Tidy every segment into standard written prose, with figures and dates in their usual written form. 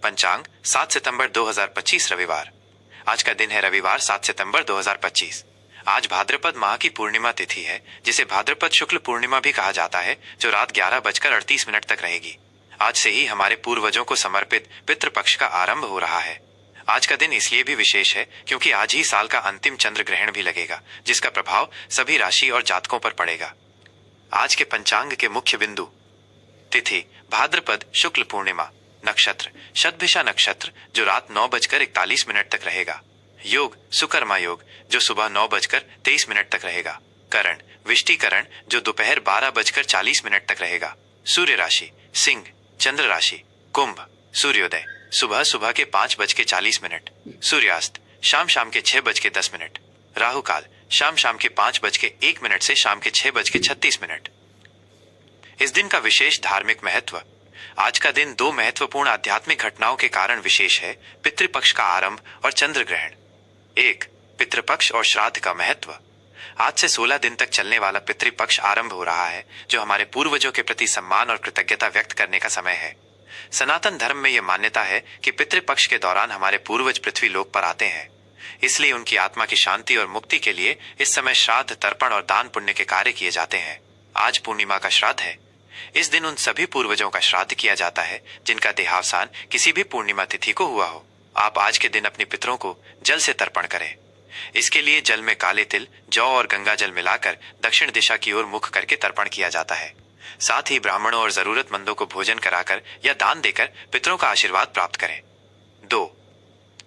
पंचांग 7 सितंबर 2025 रविवार। आज का दिन है रविवार 7 सितंबर 2025। आज भाद्रपद माह की पूर्णिमा तिथि है, जिसे भाद्रपद शुक्ल पूर्णिमा भी कहा जाता है, जो रात 11:38 तक रहेगी। आज से ही हमारे पूर्वजों को समर्पित पितृपक्ष का आरंभ हो रहा है। आज का दिन इसलिए भी विशेष है क्योंकि आज ही साल का अंतिम चंद्र ग्रहण भी लगेगा, जिसका प्रभाव सभी राशि और जातकों पर पड़ेगा। आज के पंचांग के मुख्य बिंदु: तिथि भाद्रपद शुक्ल पूर्णिमा, नक्षत्र शतभिषा नक्षत्र, जो रात 9:41 तक रहेगा। योग सुकर्मा योग, जो सुबह 9:23 तक रहेगा। करण विष्टिकरण, जो दोपहर 12:40 तक रहेगा। सूर्य राशि सिंह, चंद्र राशि कुंभ। सूर्योदय सुबह सुबह के 5:40। सूर्यास्त शाम शाम के 6:10। राहु काल शाम शाम के 5:01 से शाम के 6:36। इस दिन का विशेष धार्मिक महत्व: आज का दिन दो महत्वपूर्ण आध्यात्मिक घटनाओं के कारण विशेष है: पितृपक्ष का आरंभ और चंद्र ग्रहण। 1. पितृपक्ष और श्राद्ध का महत्व। आज से 16 दिन तक चलने वाला पितृपक्ष आरंभ हो रहा है, जो हमारे पूर्वजों के प्रति सम्मान और कृतज्ञता व्यक्त करने का समय है। सनातन धर्म में यह मान्यता है कि पितृपक्ष के दौरान हमारे पूर्वज पृथ्वी लोक पर आते हैं, इसलिए उनकी आत्मा की शांति और मुक्ति के लिए इस समय श्राद्ध, तर्पण और दान पुण्य के कार्य किए जाते हैं। आज पूर्णिमा का श्राद्ध है। इस दिन उन सभी पूर्वजों का श्राद्ध किया जाता है जिनका देहावसान किसी भी पूर्णिमा तिथि को हुआ हो। आप आज के दिन अपने पितरों को जल से तर्पण करें। इसके लिए जल में काले तिल, जौ और गंगा जल मिलाकर दक्षिण दिशा की ओर मुख करके तर्पण किया जाता है। साथ ही ब्राह्मणों और जरूरतमंदों को भोजन कराकर या दान देकर पितरों का आशीर्वाद प्राप्त करें। 2.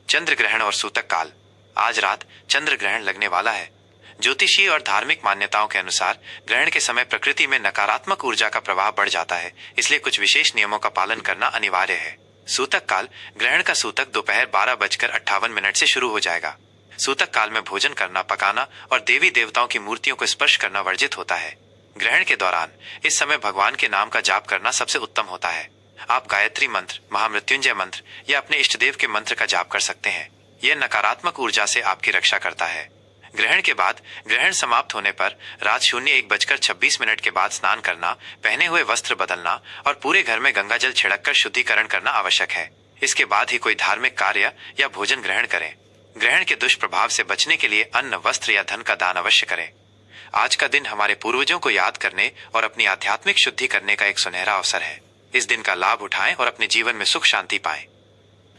चंद्र ग्रहण और सूतक काल। आज रात चंद्र ग्रहण लगने वाला है। ज्योतिषीय और धार्मिक मान्यताओं के अनुसार ग्रहण के समय प्रकृति में नकारात्मक ऊर्जा का प्रवाह बढ़ जाता है, इसलिए कुछ विशेष नियमों का पालन करना अनिवार्य है। सूतक काल ग्रहण का सूतक दोपहर 12:58 से शुरू हो जाएगा। सूतक काल में भोजन करना, पकाना और देवी देवताओं की मूर्तियों को स्पर्श करना वर्जित होता है। ग्रहण के दौरान इस समय भगवान के नाम का जाप करना सबसे उत्तम होता है। आप गायत्री मंत्र, महामृत्युंजय मंत्र या अपने इष्टदेव के मंत्र का जाप कर सकते हैं। यह नकारात्मक ऊर्जा से आपकी रक्षा करता है। ग्रहण के बाद ग्रहण समाप्त होने पर रात 01:26 के बाद स्नान करना, पहने हुए वस्त्र बदलना और पूरे घर में गंगा जल छिड़ककर शुद्धिकरण करना आवश्यक है। इसके बाद ही कोई धार्मिक कार्य या भोजन ग्रहण करें। ग्रहण के दुष्प्रभाव से बचने के लिए अन्न, वस्त्र या धन का दान अवश्य करें। आज का दिन हमारे पूर्वजों को याद करने और अपनी आध्यात्मिक शुद्धि करने का एक सुनहरा अवसर है। इस दिन का लाभ उठाएं और अपने जीवन में सुख शांति पाएं।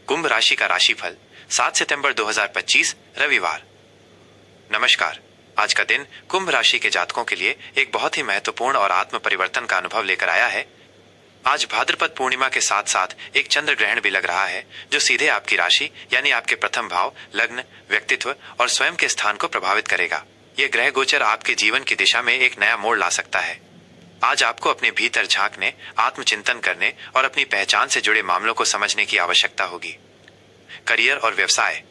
कुंभ राशि का राशिफल 7 सितंबर 2025 रविवार। नमस्कार। आज का दिन कुंभ राशि के जातकों के लिए एक बहुत ही महत्वपूर्ण और आत्म परिवर्तन का अनुभव लेकर आया है। आज भाद्रपद पूर्णिमा के साथ साथ एक चंद्र ग्रहण भी लग रहा है, जो सीधे आपकी राशि यानी आपके प्रथम भाव, लग्न, व्यक्तित्व और स्वयं के स्थान को प्रभावित करेगा। यह ग्रह गोचर आपके जीवन की दिशा में एक नया मोड़ ला सकता है। आज आपको अपने भीतर झांकने, आत्मचिंतन करने और अपनी पहचान से जुड़े मामलों को समझने की आवश्यकता होगी। करियर और व्यवसाय।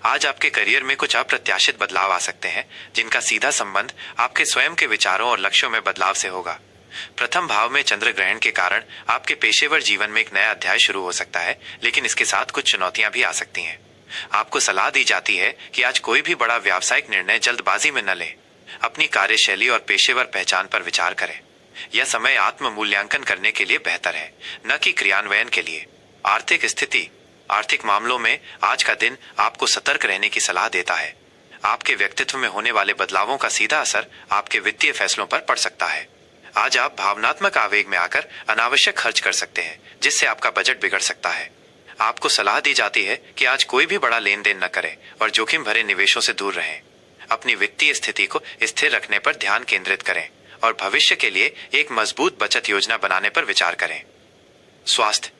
आज आपके करियर में कुछ अप्रत्याशित बदलाव आ सकते हैं, जिनका सीधा संबंध आपके स्वयं के विचारों और लक्ष्यों में बदलाव से होगा। प्रथम भाव में चंद्र ग्रहण के कारण आपके पेशेवर जीवन में एक नया अध्याय शुरू हो सकता है, लेकिन इसके साथ कुछ चुनौतियां भी आ सकती हैं। आपको सलाह दी जाती है कि आज कोई भी बड़ा व्यावसायिक निर्णय जल्दबाजी में न लें। अपनी कार्यशैली और पेशेवर पहचान पर विचार करें। यह समय आत्म मूल्यांकन करने के लिए बेहतर है, न कि क्रियान्वयन के लिए। आर्थिक स्थिति। आर्थिक मामलों में आज का दिन आपको सतर्क रहने की सलाह देता है। आपके व्यक्तित्व में होने वाले बदलावों का सीधा असर आपके वित्तीय फैसलों पर पड़ सकता है। आज आप भावनात्मक आवेग में आकर अनावश्यक खर्च कर सकते हैं, जिससे आपका बजट बिगड़ सकता है। आपको सलाह दी जाती है कि आज कोई भी बड़ा लेन देन न करें और जोखिम भरे निवेशों से दूर रहें। अपनी वित्तीय स्थिति को स्थिर रखने पर ध्यान केंद्रित करें और भविष्य के लिए एक मजबूत बचत योजना बनाने पर विचार करें। स्वास्थ्य।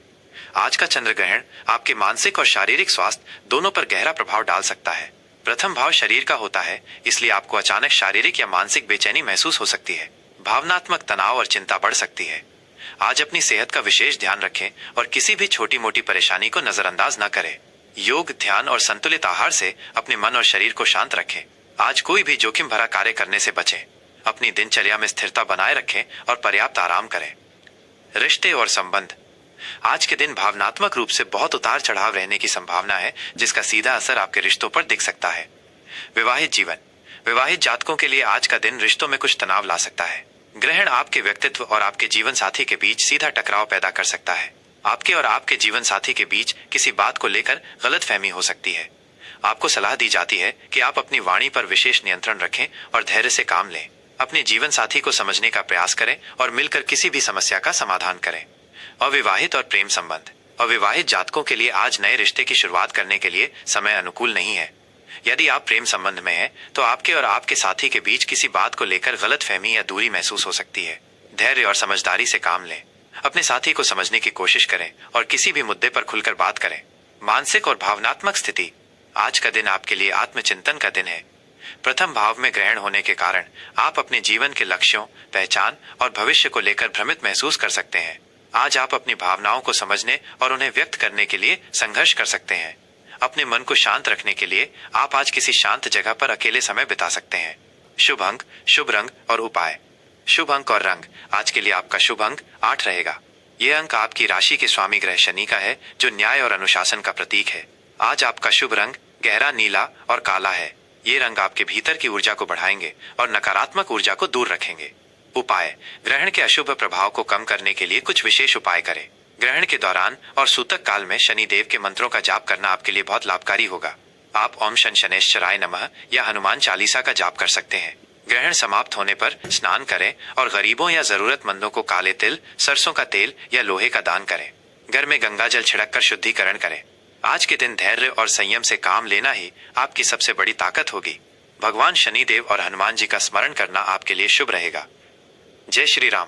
आज का चंद्र ग्रहण आपके मानसिक और शारीरिक स्वास्थ्य दोनों पर गहरा प्रभाव डाल सकता है। प्रथम भाव शरीर का होता है, इसलिए आपको अचानक शारीरिक या मानसिक बेचैनी महसूस हो सकती है। भावनात्मक तनाव और चिंता बढ़ सकती है। आज अपनी सेहत का विशेष ध्यान रखें और किसी भी छोटी मोटी परेशानी को नजरअंदाज न करें। योग, ध्यान और संतुलित आहार से अपने मन और शरीर को शांत रखें। आज कोई भी जोखिम भरा कार्य करने से बचें। अपनी दिनचर्या में स्थिरता बनाए रखें और पर्याप्त आराम करें। रिश्ते और संबंध। आज के दिन भावनात्मक रूप से बहुत उतार चढ़ाव रहने की संभावना है, जिसका सीधा असर आपके रिश्तों पर दिख सकता है। विवाहित जीवन। विवाहित जातकों के लिए आज का दिन रिश्तों में कुछ तनाव ला सकता है। ग्रहण आपके व्यक्तित्व और आपके जीवन साथी के बीच सीधा टकराव पैदा कर सकता है। आपके और आपके जीवन साथी के बीच किसी बात को लेकर गलतफहमी हो सकती है। आपको सलाह दी जाती है कि आप अपनी वाणी पर विशेष नियंत्रण रखें और धैर्य से काम लें। अपने जीवन साथी को समझने का प्रयास करें और मिलकर किसी भी समस्या का समाधान करें। अविवाहित और प्रेम संबंध। अविवाहित जातकों के लिए आज नए रिश्ते की शुरुआत करने के लिए समय अनुकूल नहीं है। यदि आप प्रेम संबंध में हैं, तो आपके और आपके साथी के बीच किसी बात को लेकर गलतफहमी या दूरी महसूस हो सकती है। धैर्य और समझदारी से काम लें। अपने साथी को समझने की कोशिश करें और किसी भी मुद्दे पर खुलकर बात करें। मानसिक और भावनात्मक स्थिति। आज का दिन आपके लिए आत्मचिंतन का दिन है। प्रथम भाव में ग्रहण होने के कारण आप अपने जीवन के लक्ष्यों, पहचान और भविष्य को लेकर भ्रमित महसूस कर सकते हैं। आज आप अपनी भावनाओं को समझने और उन्हें व्यक्त करने के लिए संघर्ष कर सकते हैं। अपने मन को शांत रखने के लिए आप आज किसी शांत जगह पर अकेले समय बिता सकते हैं। शुभ अंक, शुभ रंग और उपाय। शुभ अंक और रंग। आज के लिए आपका शुभ अंक 8 रहेगा। यह अंक आपकी राशि के स्वामी ग्रह शनि का है, जो न्याय और अनुशासन का प्रतीक है। आज आपका शुभ रंग गहरा नीला और काला है। ये रंग आपके भीतर की ऊर्जा को बढ़ाएंगे और नकारात्मक ऊर्जा को दूर रखेंगे। उपाय। ग्रहण के अशुभ प्रभाव को कम करने के लिए कुछ विशेष उपाय करें। ग्रहण के दौरान और सूतक काल में शनि देव के मंत्रों का जाप करना आपके लिए बहुत लाभकारी होगा। आप ओम शन शनैश्चराय नमः या हनुमान चालीसा का जाप कर सकते हैं। ग्रहण समाप्त होने पर स्नान करें और गरीबों या जरूरतमंदों को काले तिल, सरसों का तेल या लोहे का दान करें। घर में गंगा जल छिड़क कर शुद्धिकरण करें। आज के दिन धैर्य और संयम से काम लेना ही आपकी सबसे बड़ी ताकत होगी। भगवान शनिदेव और हनुमान जी का स्मरण करना आपके लिए शुभ रहेगा। जय श्री राम।